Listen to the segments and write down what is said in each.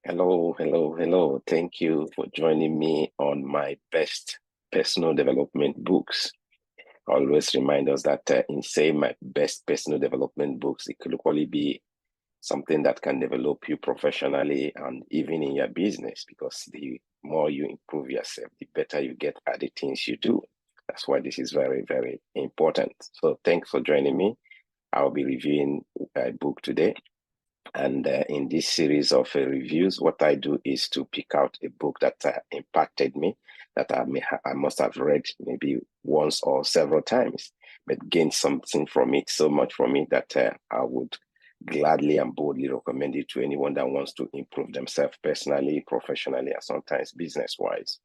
Hello, hello, hello. Thank you for joining me on my best personal development books. Always remind us that in saying my best personal development books, it could equally be something that can develop you professionally and even in your business, because the more you improve yourself, the better you get at the things you do. That's why this is very, very important. So thanks for joining me. I'll be reviewing a book today. And in this series of reviews, what I do is to pick out a book that impacted me, that I must have read maybe once or several times, but gained something from it, so much from it that I would gladly and boldly recommend it to anyone that wants to improve themselves personally, professionally, and sometimes business-wise.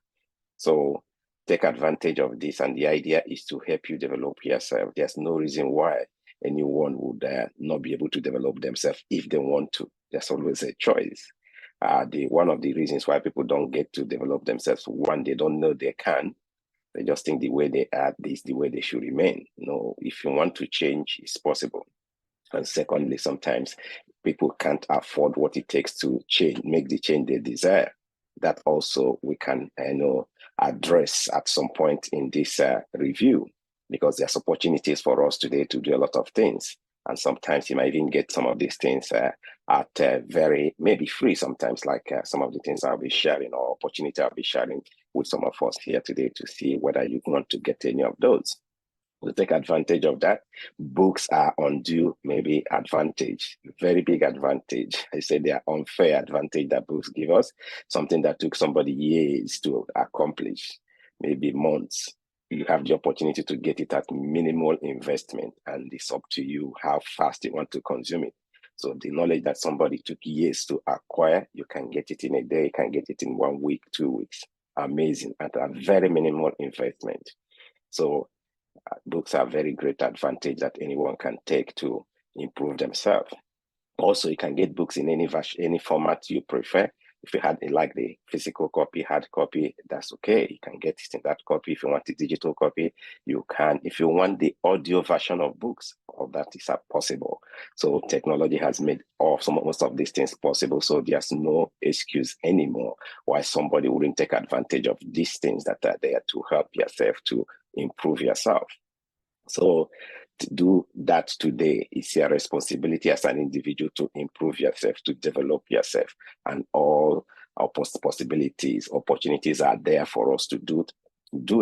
So take advantage of this. And the idea is to help you develop yourself. There's no reason why anyone would not be able to develop themselves if they want to. There's always a choice. One of the reasons why people don't get to develop themselves, one, they don't know they can. They just think the way they are is the way they should remain. No, if you want to change, it's possible. And secondly, sometimes people can't afford what it takes to change, make the change they desire. That also we can, address at some point in this review, because there's opportunities for us today to do a lot of things. And sometimes you might even get some of these things at very, maybe free sometimes, like some of the things I'll be sharing, or opportunity I'll be sharing with some of us here today to see whether you want to get any of those. To take advantage of that. Books are undue, maybe advantage, very big advantage. I say they are unfair advantage that books give us, something that took somebody years to accomplish, maybe months. You have the opportunity to get it at minimal investment, and it's up to you how fast you want to consume it. So the knowledge that somebody took years to acquire, you can get it in a day, you can get it in 1 week, 2 weeks. Amazing, at a very minimal investment. So books are a very great advantage that anyone can take to improve themselves. Also, you can get books in any format you prefer. If you like the physical copy, hard copy, that's okay. You can get it in that copy. If you want the digital copy, you can. If you want the audio version of books, all that is possible. So technology has made most of these things possible. So there's no excuse anymore why somebody wouldn't take advantage of these things that are there to help yourself to improve yourself. So to do that today is your responsibility as an individual to improve yourself, to develop yourself, and all our opportunities are there for us to do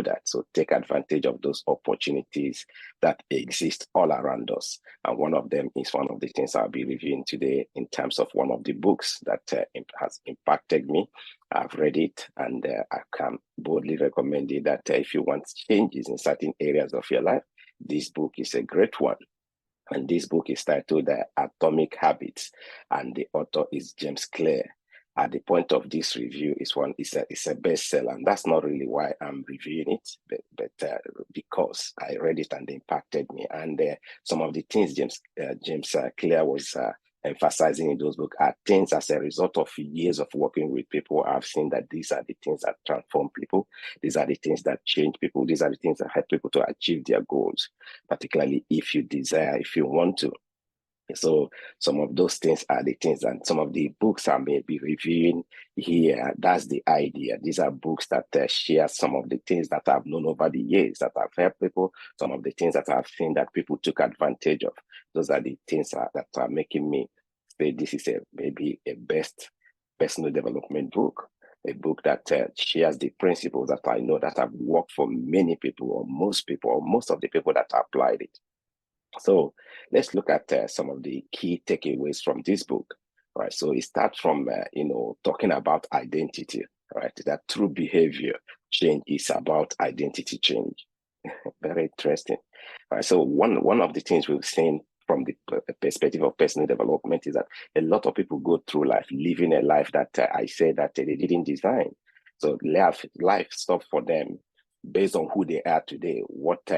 that. So take advantage of those opportunities that exist all around us. And one of them is one of the things I'll be reviewing today in terms of one of the books that has impacted me. I've read it, and I can boldly recommend it that if you want changes in certain areas of your life, this book is a great one. And this book is titled Atomic Habits, and the author is James Clear. At the point of this review, it's a bestseller, and that's not really why I'm reviewing it, but because I read it and it impacted me. And some of the things James Clear was emphasizing in those books are things as a result of years of working with people. I've seen that these are the things that transform people. These are the things that change people. These are the things that help people to achieve their goals, particularly if you desire, if you want to. So some of those things are the things, and some of the books I may be reviewing here, that's the idea. These are books that share some of the things that I've known over the years that have helped people, some of the things that I've seen that people took advantage of. Those are the things that are making me say this is maybe a best personal development book, a book that shares the principles that I know that have worked for many people, or most of the people that applied it. So let's look at some of the key takeaways from this book. Right. So it starts from talking about identity. Right. That true behavior change is about identity change. Very interesting. Right. So one of the things we've seen from the perspective of personal development is that a lot of people go through life living a life that I say that they didn't design. So life stopped for them based on who they are today,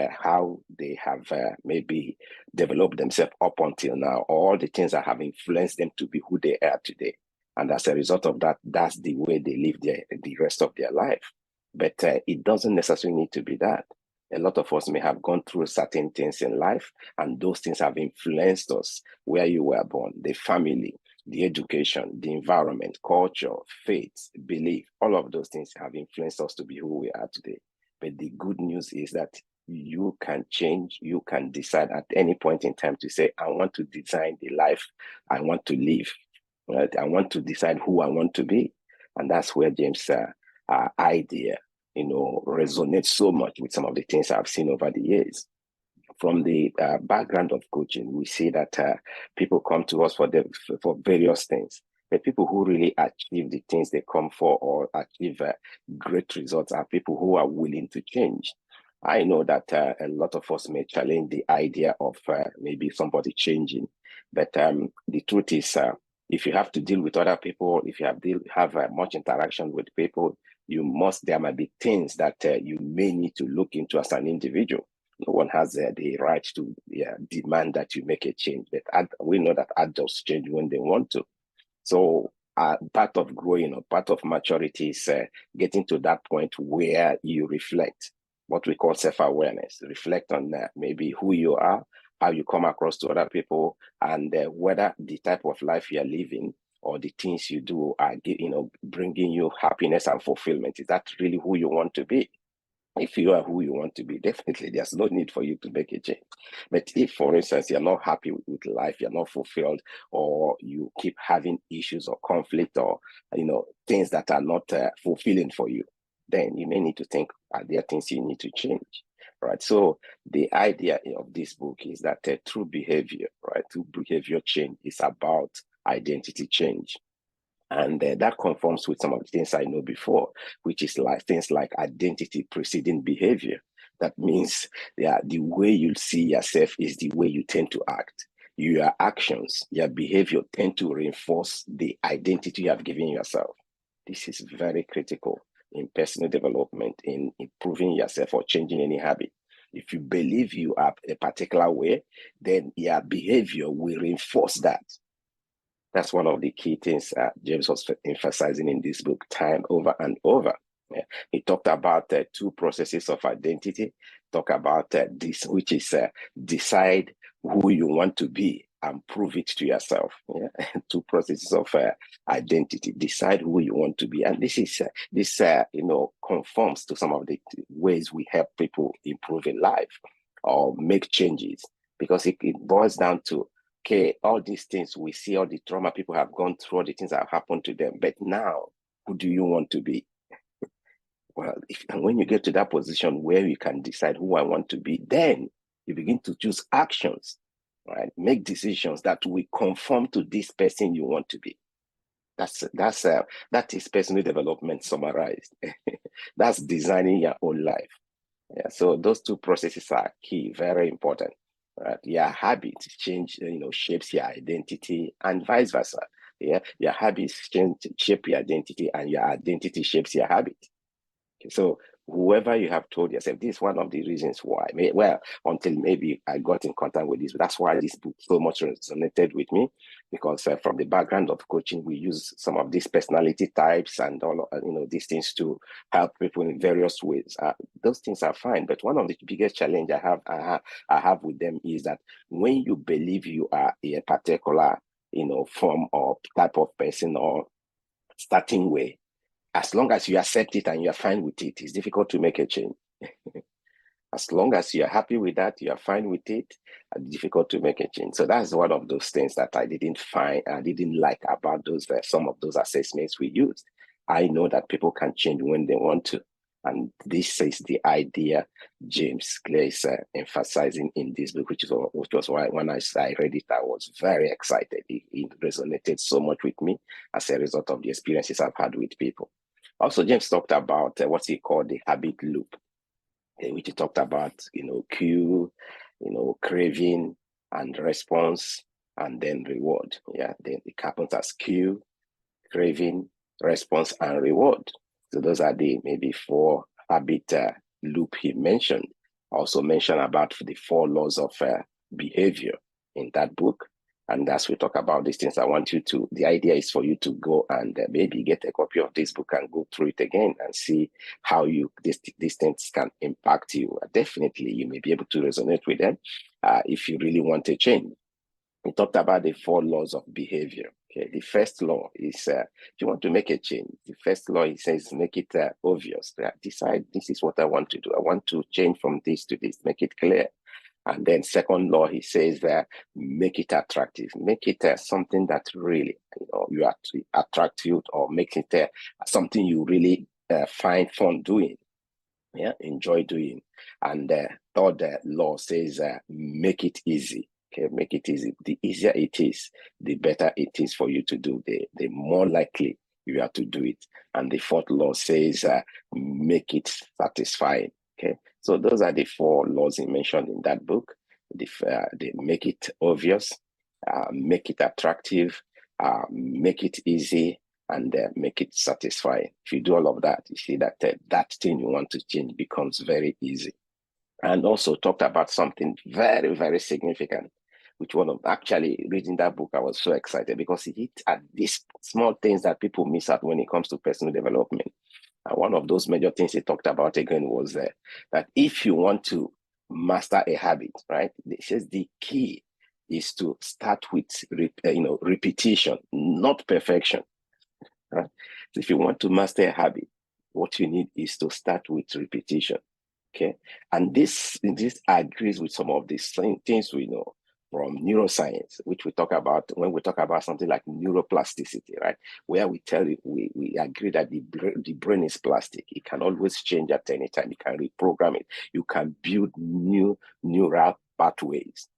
how they have maybe developed themselves up until now, all the things that have influenced them to be who they are today. And as a result of that, that's the way they live the rest of their life. But it doesn't necessarily need to be that. A lot of us may have gone through certain things in life, and those things have influenced us, where you were born, the family, the education, the environment, culture, faith, belief, all of those things have influenced us to be who we are today. But the good news is that you can change, you can decide at any point in time to say, I want to design the life I want to live. Right? I want to decide who I want to be. And that's where James' idea, resonates so much with some of the things I've seen over the years. From the background of coaching, we see that people come to us for various things. The people who really achieve the things they come for or achieve great results are people who are willing to change. I know that a lot of us may challenge the idea of maybe somebody changing, but the truth is, if you have to deal with other people, if you have much interaction with people, there might be things that you may need to look into as an individual. No one has the right to demand that you make a change, but we know that adults change when they want to. So part of growing or part of maturity is getting to that point where you reflect, what we call self-awareness, reflect on maybe who you are, how you come across to other people, and whether the type of life you're living or the things you do are bringing you happiness and fulfillment. Is that really who you want to be? If you are who you want to be, definitely there's no need for you to make a change. But if, for instance, you're not happy with life, you're not fulfilled, or you keep having issues or conflict or things that are not fulfilling for you, then you may need to think, are there things you need to change? Right. So the idea of this book is that true behavior, right, true behavior change is about identity change. And that conforms with some of the things I know before, which is like things like identity preceding behavior. That means the way you see yourself is the way you tend to act. Your actions, your behavior tend to reinforce the identity you have given yourself. This is very critical in personal development, in improving yourself or changing any habit. If you believe you are a particular way, then your behavior will reinforce that. That's one of the key things James was emphasizing in this book time over and over. Yeah. He talked about two processes of identity, talk about this, which is decide who you want to be and prove it to yourself. Yeah? Two processes of identity, decide who you want to be. And this is, conforms to some of the ways we help people improve in life or make changes, because it boils down to, okay, all these things we see, all the trauma people have gone through, all the things that have happened to them. But now, who do you want to be? Well, and when you get to that position where you can decide who I want to be, then you begin to choose actions, right? Make decisions that will conform to this person you want to be. That is personal development summarized. That's designing your own life. Yeah, so those two processes are key, very important. Right? Your habits change, shapes your identity, and vice versa. Yeah, your habits shape your identity, and your identity shapes your habit. Okay, so whoever you have told yourself, this is one of the reasons why. Well, until maybe I got in contact with this, that's why this book so much resonated with me, because from the background of coaching, we use some of these personality types and all, these things to help people in various ways. Those things are fine, but one of the biggest challenge I have with them is that when you believe you are a particular, form or type of person or starting way, as long as you accept it and you're fine with it, it's difficult to make a change. As long as you're happy with that, you're fine with it, it's difficult to make a change. So that's one of those things that I didn't like about some of those assessments we used. I know that people can change when they want to. And this is the idea James Clear is emphasizing in this book, which was why when I read it, I was very excited. It resonated so much with me as a result of the experiences I've had with people. Also, James talked about what he called the habit loop, which he talked about, cue, craving and response, and then reward. Yeah, then it happens as cue, craving, response, and reward. So those are the maybe 4 habit loop he mentioned. Also mentioned about the 4 laws of behavior in that book. And as we talk about these things, the idea is for you to go and maybe get a copy of this book and go through it again and see how these things can impact you. Definitely, you may be able to resonate with them if you really want to change. We talked about the 4 laws of behavior. Okay, the first law is if you want to make a change, the first law, it says make it obvious. Decide this is what I want to do. I want to change from this to this, make it clear. And then second law, he says that make it attractive, make it something that really, you are attractive, or make it something you really find fun doing, enjoy doing. And third law says make it easy. Okay, make it easy. The easier it is, the better it is for you to do. The more likely you are to do it. And the fourth law says make it satisfying. Okay, so those are the four laws he mentioned in that book. They make it obvious, make it attractive, make it easy, and make it satisfying. If you do all of that, you see that that thing you want to change becomes very easy. And also talked about something very, very significant, which actually reading that book, I was so excited because he hit at these small things that people miss out when it comes to personal development. And one of those major things he talked about again was that if you want to master a habit, right? He says the key is to start with repetition, not perfection. Right? So if you want to master a habit, what you need is to start with repetition. Okay, and this agrees with some of these things we know from neuroscience, which we talk about when we talk about something like neuroplasticity, right? Where we tell you, we agree that the brain is plastic. It can always change at any time. You can reprogram it. You can build new neural pathways.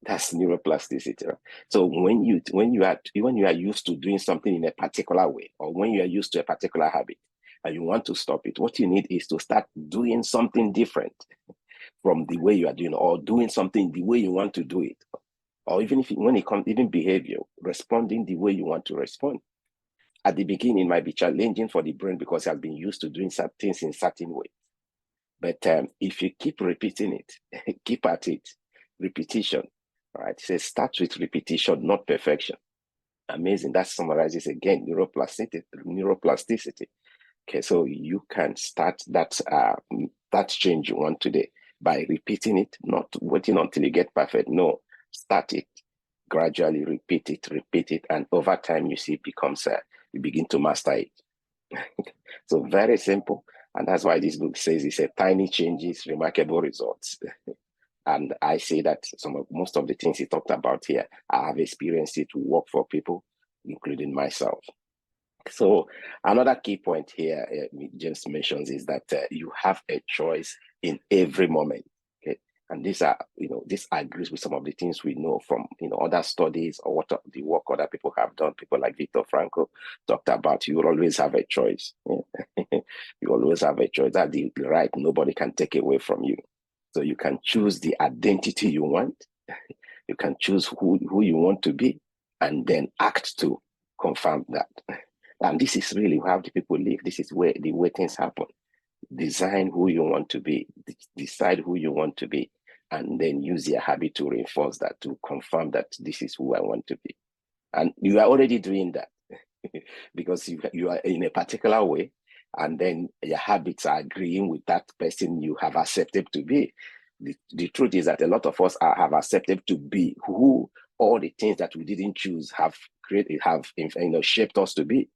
That's neuroplasticity. Right? So when you are used to doing something in a particular way, or when you are used to a particular habit, and you want to stop it, what you need is to start doing something different from the way you are doing, or doing something the way you want to do it, or even when it comes, even behavior, responding the way you want to respond. At the beginning, it might be challenging for the brain because it has been used to doing some things in certain ways. But if you keep repeating it, keep at it, repetition, right? It says start with repetition, not perfection. Amazing. That summarizes again neuroplasticity. Okay, so you can start that change you want today by repeating it, not waiting until you get perfect. No, start it, gradually repeat it, and over time you see it becomes you begin to master it. So very simple, and that's why this book says it's a tiny changes, remarkable results. And I say that most of the things he talked about here, I have experienced it to work for people, including myself. So another key point here, James mentions, is that you have a choice in every moment. Okay, and this agrees with some of the things we know from other studies or what the work other people have done. People like Viktor Frankl talked about. You will always have a choice. Yeah? You always have a choice. That's the right. Nobody can take away from you. So you can choose the identity you want. You can choose who you want to be, and then act to confirm that. And this is really how the people live. This is where the way things happen. Design who you want to be, decide who you want to be, and then use your habit to reinforce that, to confirm that this is who I want to be. And you are already doing that because you are in a particular way, and then your habits are agreeing with that person you have accepted to be. The truth is that a lot of us have accepted to be who all the things that we didn't choose have shaped us to be.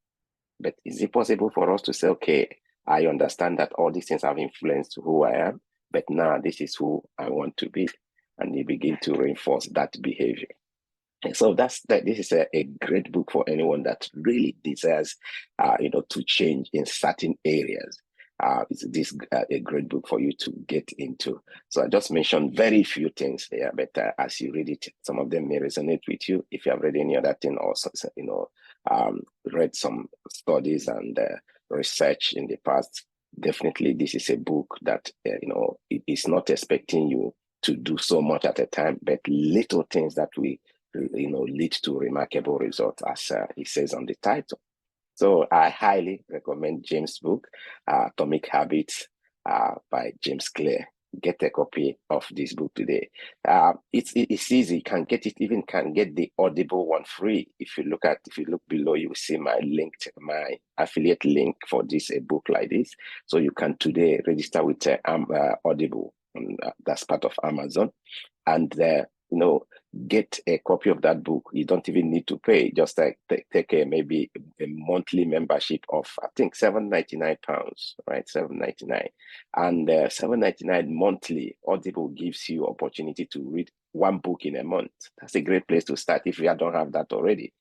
But is it possible for us to say, okay, I understand that all these things have influenced who I am, but now this is who I want to be, and you begin to reinforce that behavior. And so this is a great book for anyone that really desires, to change in certain areas. This a great book for you to get into. So I just mentioned very few things here, but as you read it, some of them may resonate with you. If you have read any other thing, or read some studies and research in the past, definitely this is a book that it is not expecting you to do so much at a time, but little things that we lead to remarkable results, as it says on the title. So I highly recommend James' book, Atomic Habits, by James Clear. Get a copy of this book today. It's easy. You can get it. Even can get the Audible one free. If you look below, you will see my affiliate link for this a book like this. So you can today register with Audible. That's part of Amazon, and get a copy of that book. You don't even need to pay. Just like take maybe a monthly membership of, I think, £7.99, right? £7.99, and £7.99 monthly. Audible gives you opportunity to read one book in a month. That's a great place to start if you don't have that already,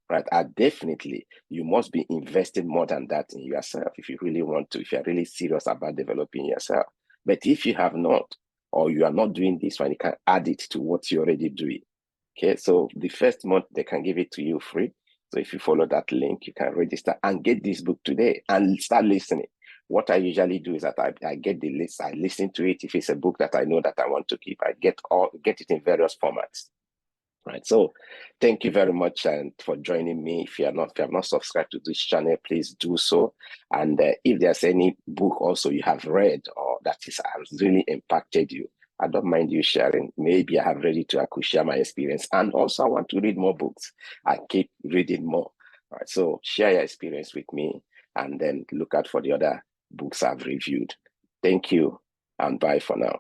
right? Definitely, you must be investing more than that in yourself if you really want to, if you're really serious about developing yourself. But if you have not, or you are not doing this one, you can add it to what you're already doing. Okay, so the first month they can give it to you free. So if you follow that link, you can register and get this book today and start listening. What I usually do is that I get the list, I listen to it. If it's a book that I know that I want to keep, I get it in various formats. Right. So thank you very much and for joining me. If you have not subscribed to this channel, please do so. And if there's any book also you have read or that has really impacted you, I don't mind you sharing. Maybe I have read it too. I could share my experience. And also I want to read more books. I keep reading more. All right. So share your experience with me and then look out for the other books I've reviewed. Thank you and bye for now.